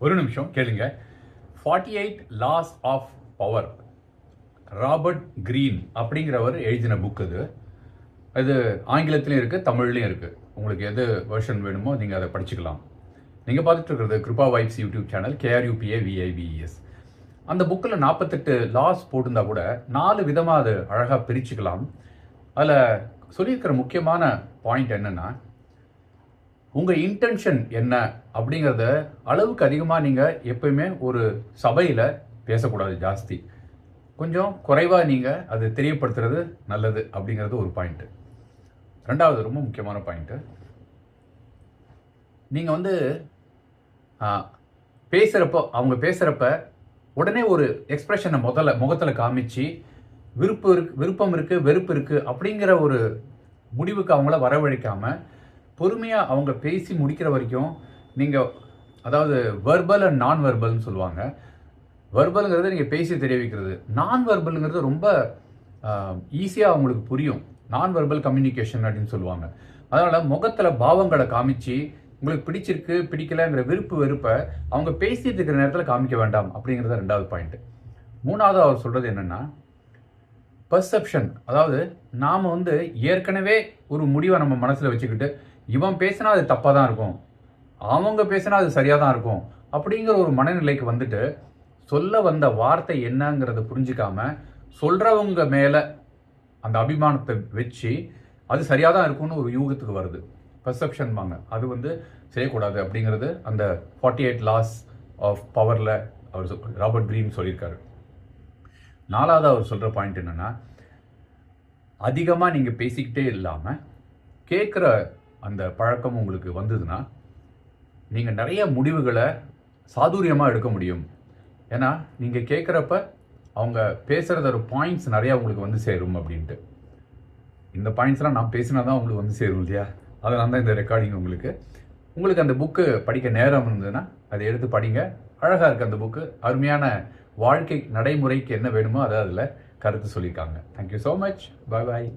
ஒரு நிமிஷம் கேளுங்க. 48 laws of power, Robert Greene அப்படிங்கிறவர் எழுதின புக் இது. இது ஆங்கிலத்திலையும் இருக்குது, தமிழ்லையும் இருக்குது. உங்களுக்கு எது வெர்ஷன் வேணுமோ நீங்கள் அதை படிச்சுக்கலாம். நீங்கள் பார்த்துட்டு இருக்கிறது Krupa vibes YouTube channel, KRUPAVIBES. அந்த புக்கில் 48 லாஸ் போட்டிருந்தா கூட 4 விதமாக அது அழகாக பிரிச்சுக்கலாம். அதில் சொல்லியிருக்கிற முக்கியமான பாயிண்ட் என்னென்னா, உங்கள் இன்டென்ஷன் என்ன அப்படிங்கிறத அளவுக்கு அதிகமாக நீங்கள் எப்பயுமே ஒரு சபையில் பேசக்கூடாது. ஜாஸ்தி கொஞ்சம் குறைவாக நீங்கள் அது தெரியப்படுத்துறது நல்லது அப்படிங்கிறது ஒரு பாயிண்ட்டு. ரெண்டாவது ரொம்ப முக்கியமான பாயிண்ட்டு, நீங்கள் வந்து பேசுகிறப்போ அவங்க பேசுகிறப்ப உடனே ஒரு எக்ஸ்பிரஷனை முகத்தில் காமிச்சு விருப்பம் இருக்குது வெறுப்பு இருக்குது அப்படிங்கிற ஒரு முடிவுக்கு அவங்கள வரவழைக்காமல் பொறுமையாக அவங்க பேசி முடிக்கிற வரைக்கும் நீங்கள், அதாவது வெர்பல் அண்ட் நான் வெர்பல்னு சொல்லுவாங்க. வெர்பலுங்கிறது நீங்கள் பேசி தெரிவிக்கிறது, நான் வெர்பலுங்கிறது ரொம்ப ஈஸியாக அவங்களுக்கு புரியும். நான் வெர்பல் கம்யூனிகேஷன் அப்படின்னு சொல்லுவாங்க. அதனால் முகத்தில் பாவங்களை காமிச்சு உங்களுக்கு பிடிச்சிருக்கு பிடிக்கலங்கிற வெறுப்பை அவங்க பேசிட்டு இருக்கிற நேரத்தில் காமிக்க வேண்டாம் அப்படிங்கிறது ரெண்டாவது பாயிண்ட். மூணாவது அவர் சொல்கிறது என்னென்னா, பர்செப்ஷன். அதாவது நாம் வந்து ஏற்கனவே ஒரு முடிவை நம்ம மனசில் வச்சுக்கிட்டு இவன் பேசினா அது தப்பாக தான் இருக்கும், அவங்க பேசினா அது சரியாக தான் இருக்கும் அப்படிங்கிற ஒரு மனநிலைக்கு வந்துட்டு சொல்ல வந்த வார்த்தை என்னங்கிறத புரிஞ்சிக்காம சொல்கிறவங்க மேலே அந்த அபிமானத்தை வச்சு அது சரியாக தான் இருக்கும்னு ஒரு யூகத்துக்கு வருது. பர்செப்ஷன் வாங்க, அது வந்து செய்யக்கூடாது அப்படிங்கிறது அந்த 48 லாஸ் ஆஃப் பவரில் அவர் ராபர்ட் கிரீன் சொல்லியிருக்காரு. நாலாவது அவர் சொல்கிற பாயிண்ட் என்னென்னா, அதிகமாக நீங்கள் பேசிக்கிட்டே இல்லாமல் கேட்குற அந்த பழக்கம் உங்களுக்கு வந்ததுன்னா நீங்கள் நிறைய முடிவுகளை சாதுரியமாக எடுக்க முடியும். ஏன்னா நீங்கள் கேட்குறப்ப அவங்க பேசுகிறதோட பாயிண்ட்ஸ் நிறையா உங்களுக்கு வந்து சேரும் அப்படின்ட்டு. இந்த பாயிண்ட்ஸ்லாம் நான் பேசினா தான் உங்களுக்கு வந்து சேரும் இல்லையா? அதனால தான் இந்த ரெக்கார்டிங். உங்களுக்கு அந்த புக்கு படிக்க நேரம் இருந்ததுன்னா அதை எடுத்து படிங்க. அழகாக இருக்குது அந்த புக்கு. அருமையான வாழ்க்கை நடைமுறைக்கு என்ன வேணுமோ அதை அதில் கருத்து சொல்லியிருக்காங்க. Thank you so much. பாய் பாய்.